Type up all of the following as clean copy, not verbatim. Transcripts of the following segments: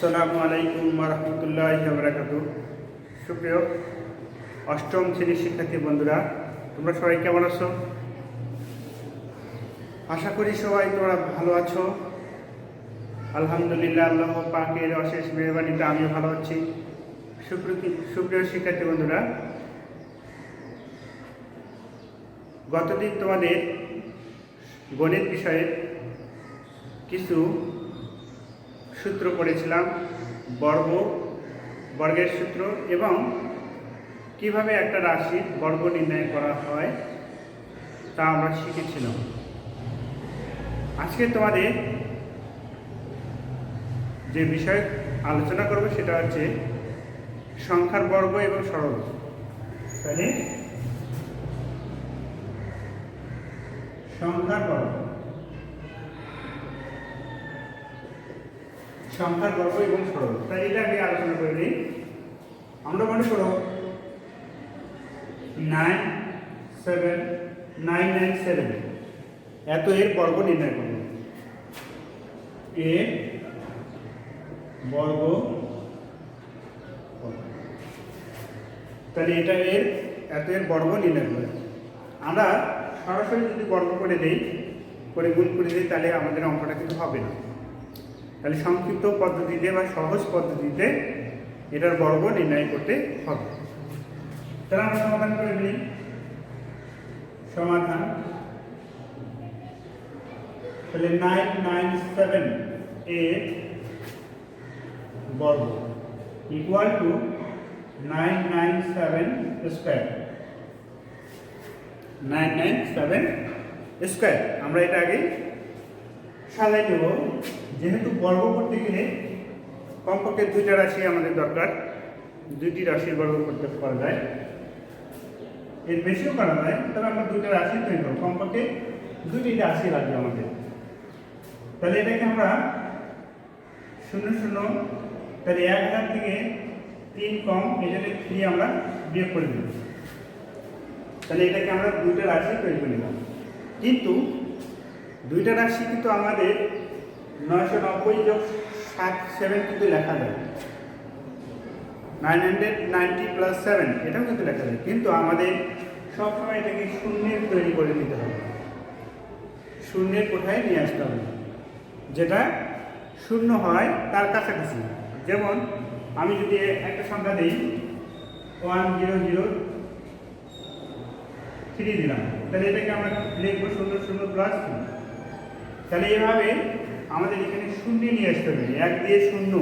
আসসালামু আলাইকুম রহমতুল্লাহি ওয়া বারাকাতুহু। সুপ্রিয় অষ্টম শ্রেণীর শিক্ষার্থী বন্ধুরা, তোমরা সবাই কেমন আছো? আশা করি সবাই তোমরা ভালো আছো। আলহামদুলিল্লাহ, আল্লাহ পাকের অশেষ মেহরবানিতে আমিও ভালো আছি। সুপ্রিয় শিক্ষার্থী বন্ধুরা, গতদিন তোমাদের গণিত বিষয়ে কিছু সূত্র পড়েছিলাম, বর্গের সূত্র এবং কিভাবে একটা রাশির বর্গ নির্ণয় করা হয় তা আমরা শিখেছিলাম। আজকে তোমাদের যে বিষয় আলোচনা করব সেটা হচ্ছে সংখ্যার বর্গ এবং সরল। তাহলে সংখ্যার বর্গ এবং সরল, তাই এটা আগে আলোচনা করে নিই। আমরা মনে করো 997 এত এর বর্গ নির্ণয় করব। এর বর্গ, তাহলে এটা এত এর বর্গ নির্ণয় করব। আমরা সরাসরি যদি বর্গ করে দেই, করে গুণ করে দিই, তাহলে আমাদের অঙ্কটা কিন্তু হবে না। তাহলে সংক্ষিপ্ত পদ্ধতিতে বা সহজ পদ্ধতিতে এটার বর্গ নির্ণয় করতে হবে। তাহলে আমরা সমাধান করে নিই। সমাধান, তাহলে 997 এর বর্গ ইকুয়াল টু 997 স্কয়ার। 997 স্কয়ার আমরা এটা আগে সাজাই দেব। যেহেতু বর্গ করতে গেলে কমপক্ষে দুইটা রাশি আমাদের দরকার, দুইটি রাশির বর্গ করতে পারা যায়, এর বেশিও করা যায়, তবে আমরা দুইটা রাশি তৈরি করব, কমপক্ষে দুইটি রাশি লাগবে আমাদের। তাহলে এটাকে আমরা 00, তাহলে 1000 থেকে 3 কম, এই জন্য 3 আমরা বিয়োগ করে দেব। তাহলে এটাকে আমরা দুইটা রাশি তৈরি করে নিলাম। কিন্তু দুইটা রাশি কিন্তু আমাদের 990 যোগ 7 কিন্তু লেখা যায়, 990 প্লাস 7 এটাও কিন্তু লেখা যায়। কিন্তু আমাদের সবসময় এটাকে শূন্যের তৈরি করে নিতে হবে, শূন্যের কোঠায় নিয়ে আসতে হবে, যেটা শূন্য হয় তার কাছাকাছি। যেমন আমি যদি একটা সংখ্যা দিই 1003 দিলাম, তাহলে এটাকে আমরা লিখবো 00 প্লাস 3। তাহলে এভাবে আমাদের এখানে শূন্য নিয়ে আসতে হবে, 1 দিয়ে 0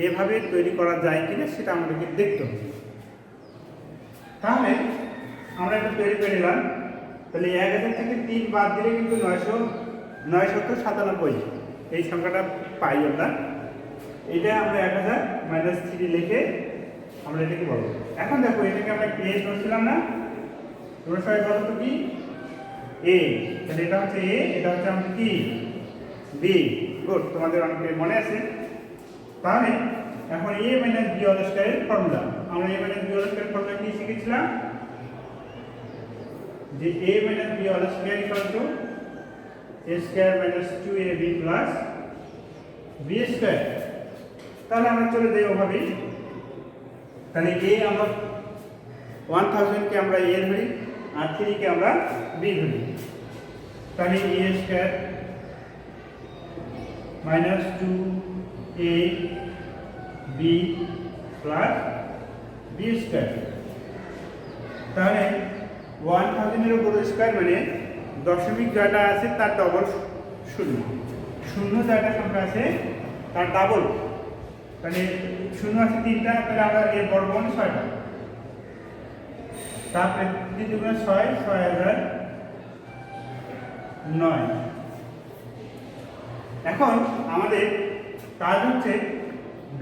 এভাবে তৈরি করা যায় কিনা সেটা আমাদেরকে দেখতে হবে। তাহলে আমরা এটা তৈরি করে নিলাম। তাহলে 1000 থেকে 3 বাদ দিলে কিন্তু 997 এই সংখ্যাটা পাই আমরা। এটা আমরা 1000 মাইনাস 3 লিখে আমরা এটাকে বলবো। এখন দেখো, এটাকে আমরা এ ধরছিলাম না, তোমরা সবাই বলো তো কি এ, তাহলে এটা হচ্ছে এ, এটা হচ্ছে আমাদের কি বি। গুড, তোমাদের অনেকের মনে আছে। তাহলে এখন a মাইনাস b হোল স্কয়ারের ফর্মুলা, আমরা a মাইনাস b হোল স্কয়ারের ফর্মুলা কি শিখেছিলাম? যে a minus b whole square equal to a square minus 2ab plus b square. তাহলে আমরা চলে যাই ওভাবেই। তাহলে a আমরা 1000 কে আমরা a ধরি আর 3 কে আমরা b ধরি। তাহলে a square minus 2ab plus b square. তাহলে 1000 এর উপর স্কয়ার মানে দশমিক যেটা আছে তার ডবল শূন্য, শূন্য যেটা সংখ্যা আছে তার ডাবল। তাহলে শূন্য আছে 3টা, তাহলে আমরা এর বর্গ মানে 6টা। তারপরে 3 দুগুণে 6, 6009। এখন আমাদের কাজ হচ্ছে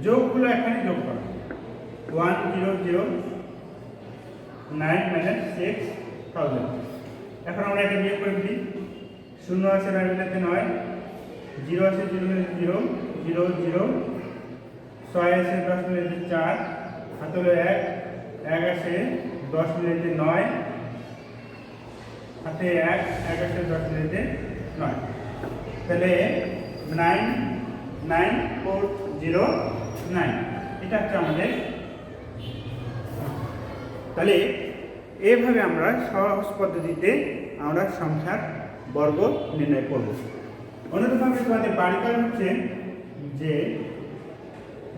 যোগগুলো এখানে যোগ করা। 1009 মাইনাস 6000। এখন আমরা এটা বিয়োগ করে দিই। 0 আছে 9 মিনিটে 9, 0 আছে 0 মিনিটে 0, 0 0, 6 আছে 10 মিনিটে 4, হাতে হলো 1, 1 আছে 10 মিনিটে 9, হাতে 1, 1 আছে 10 মিনিটে 9। তাহলে 9 9 4 0 9। এটা হচ্ছে আমাদের। তাহলে এইভাবে আমরা সহজ পদ্ধতিতে আমরা সংখ্যার বর্গ নির্ণয় করব। অনুরূপভাবে তোমাদের বাড়িকার হচ্ছে যে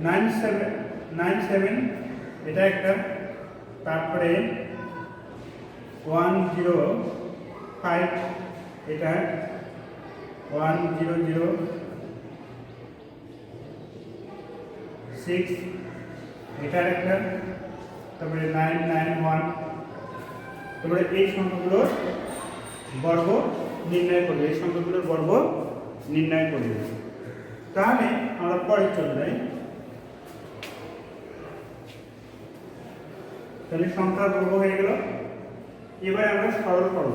97 এটা একটা, তারপরে 105 এটা, 1006 এটার একটা, তারপরে 991। তারপরে এই সংখ্যাগুলোর বর্গ নির্ণয় করবে, এই সংখ্যাগুলোর বর্গ নির্ণয় করবে। তাহলে আমরা পরে চলে যাই। তাহলে সংখ্যার বর্গ হয়ে গেল। এবার আমরা সরল করব।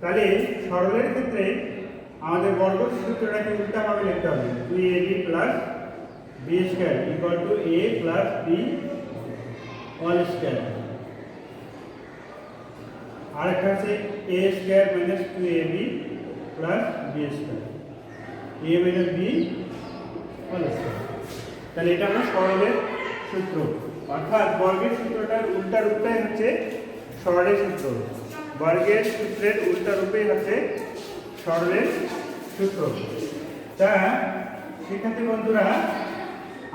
তাহলে সরলের ক্ষেত্রে আমাদের বর্গ সূত্রটাকে উল্টাভাবে লিখতে হবে, 2ab plus b square equal to a plus b whole square. আর একটা আছে a square minus 2ab plus b square, a minus b whole square. তাহলে এটা আমরা সরলের সূত্র, অর্থাৎ বর্গের সূত্রটার উল্টা রূপটাই হচ্ছে সরলের সূত্র। বর্গের সূত্রের উল্টা রূপেই হচ্ছে সরলের সূত্র। তা শিক্ষার্থী বন্ধুরা,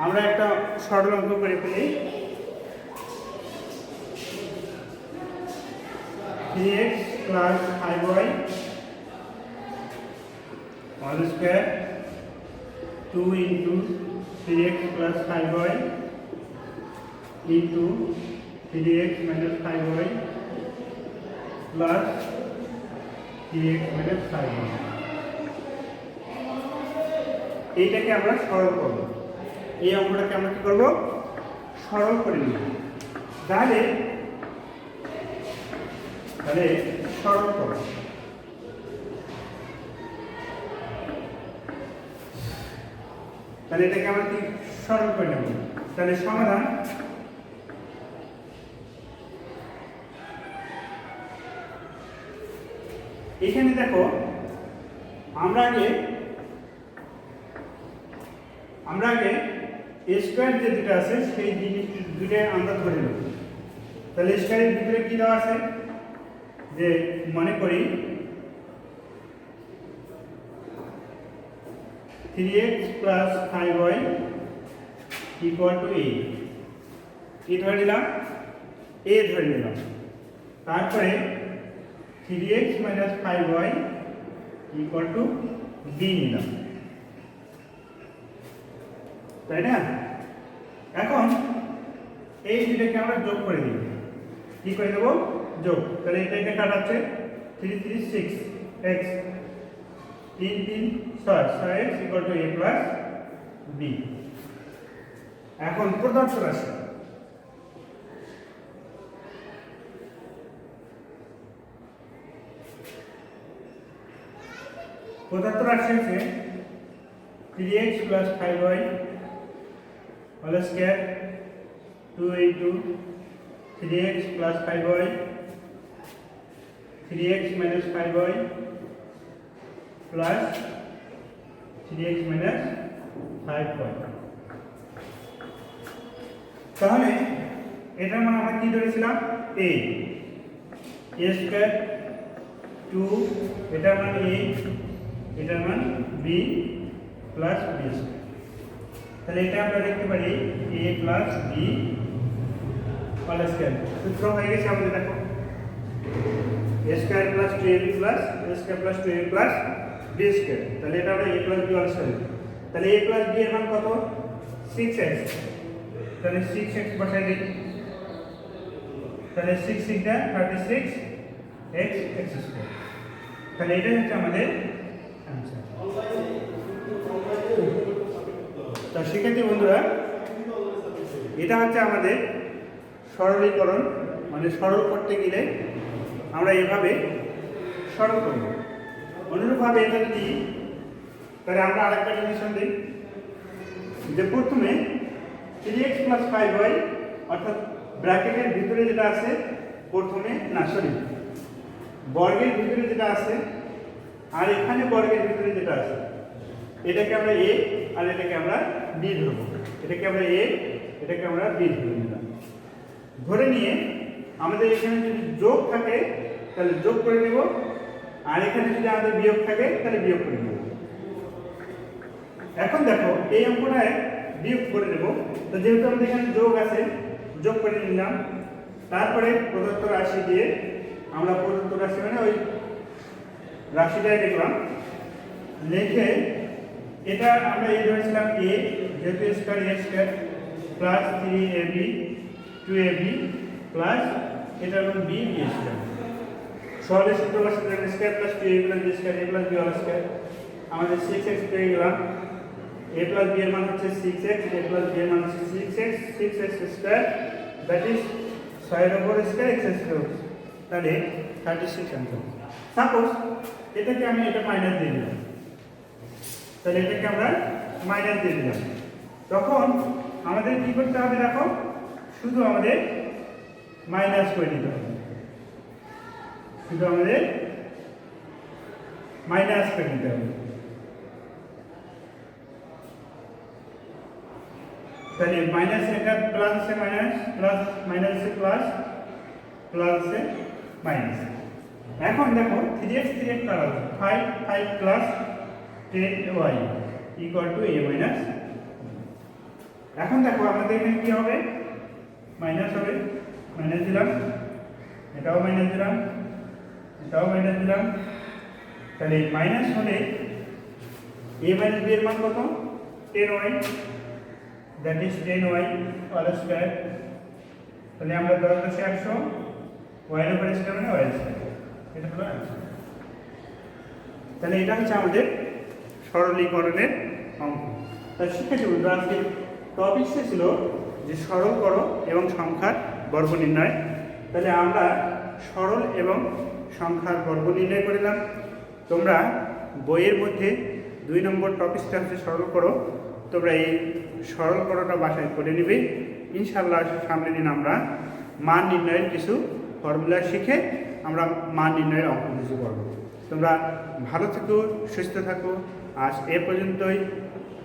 আমরা একটা সরল অঙ্ক করে ফেলি। 3x plus 5y whole square 2 into 3x plus 5y into 3x minus 5y plus 3x minus 5y। এইটাকে আমরা সরল করব। এই অঙ্কটাকে আমরা কি করব? সরল করে নিব। তাহলে সরল করব। তাহলে এটাকে আমরা কি সরল করে নেব। তাহলে সমাধান এখানে দেখো, আমরা আগে স্কয়ার যে দুটো আছে সেই জিনিস দুটো আমরা ধরে নেব। তাহলে স্কয়ারের ভিতরে কি দেওয়া আছে, যে মনে করি 3x plus 5y equal to a, কি ধরে নিলাম? a ধরে নিলাম। তারপরে 3x minus 5y equal to b নিলাম, তাই না? এখন এই দুটোকে আমরা যোগ করে দিই। কি করে দেবো? যোগ। তাহলে এটাকে কাটাচ্ছে 3 3 6 x 3 3 6 6x equal to a plus b। এখন প্রদত্ত রাশি হচ্ছে 3x plus 5y whole square 2 into 3x plus 5y 3x minus 5y plus 3x minus 5y। তাহলে এটার মান আমরা কি ধরেছিলাম? a স্কয়ার 2, এটার মান a, এটার মান b প্লাস b স্কয়ার। তাহলে এটা আমরা লিখতে পারি a plus b whole square. সূত্র হয়ে গেছে আমাদের, দেখো a square plus 2ab plus a square plus 2ab plus b square. তাহলে এটা আমরা a plus b whole square. তাহলে a প্লাস b এর মান কত? 6x। তাহলে 6x বসাই দিই। তাহলে 6 6 টা 36 x x স্কয়ার। তাহলে এটা হচ্ছে আমাদের आंसर। তো শিক্ষার্থী বন্ধুরা, এটা হচ্ছে আমাদের সরলীকরণ, মানে সরল করতে গেলে আমরা এভাবে সরল করব। অনুরূপভাবে এটা যদি, তাহলে আমরা আরেকটা কন্ডিশন দিই, যে প্রথমে 3x প্লাস 5y অর্থাৎ ব্র্যাকেটের ভিতরে যেটা আছে প্রথমে, না সরি, বর্গের ভিতরে যেটা আছে আর এখানে বর্গের ভিতরে যেটা আছে, এটাকে আমরা a আর এটাকে আমরা b বি ধরবো, এটাকে আমরা এ, এটাকে আমরা বি ধরে নিলাম। ধরে নিয়ে আমাদের এখানে যদি যোগ থাকে তাহলে যোগ করে নেব, আর এখানে যদি আমাদের বিয়োগ থাকে তাহলে বিয়োগ করে নেব। এখন দেখো এই অঙ্কটায় বিয়োগ করে নেব, তো যেহেতু আমাদের এখানে যোগ আছে যোগ করে নিলাম। তারপরে প্রদত্ত রাশি দিয়ে আমরা প্রদত্ত রাশি মানে ওই রাশিটাই লিখলাম, লিখে এটা আমরা এই ধরেছিলাম এ, যেহেতু square a square plus 3ab 2ab plus এটা হলো বি বি স্কয়ার সহজে সূত্র বসাতে square plus 2a plus b square a plus b whole square আমাদের 6x পেয়ে গেলাম। a প্লাস b এর মান হচ্ছে 6x, a প্লাস b এর মান হচ্ছে 6x, 6x square that is 6 square x square, তাহলে 36 আনসার। সাপোজ এটাকে আমি এটা মাইনাস দিয়ে দিলাম, তাহলে এটাকে আমরা মাইনাস দিয়ে দিলাম, তখন আমাদের কি করতে হবে দেখো, শুধু আমাদের মাইনাস করে দিতে হবে, শুধু আমাদের মাইনাস করে দিতে হবে। তাহলে মাইনাস এটা প্লাস আছে মাইনাস, প্লাস মাইনাস এ প্লাস, প্লাস এ মাইনাস। এখন দেখো 3x 3x কাটা 5 5 plus 10y equal to a minus. এখন দেখো আমাদের এখানে কি হবে, মাইনাস হবে, মাইনাস দিলাম, এটাও মাইনাস দিলাম, এটাও মাইনাস দিলাম। তাহলে মাইনাস হলে a মাইনাস b এর মান কত, 10y, that is 10y whole square. তাহলে আমরা 10 × 100 y এর উপর স্কয়ার মানে y স্কয়ার, এটা হলো आंसर। তাহলে এটা হচ্ছে আমাদের সরলীকরণের অঙ্ক। তাই শিক্ষার্থী বন্ধুরা আজকে টপিক ছিল যে সরল করো এবং সংখ্যার বর্গ নির্ণয়। তাহলে আমরা সরল এবং সংখ্যার বর্গ নির্ণয় করলাম। তোমরা বইয়ের মধ্যে 2 নম্বর টপিকটা হচ্ছে সরল করো, তোমরা এই সরল করোটা বাসায় করে নেবে ইনশাআল্লাহ। সামনের দিন আমরা মান নির্ণয়ের কিছু ফর্মুলা শিখে আমরা মান নির্ণয়ের অঙ্ক কিছু করব। তোমরা ভালো থেকো, সুস্থ থাকো। আজ এ পর্যন্তই।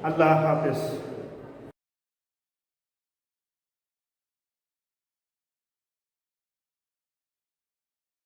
আল্লাহ হাফেজ।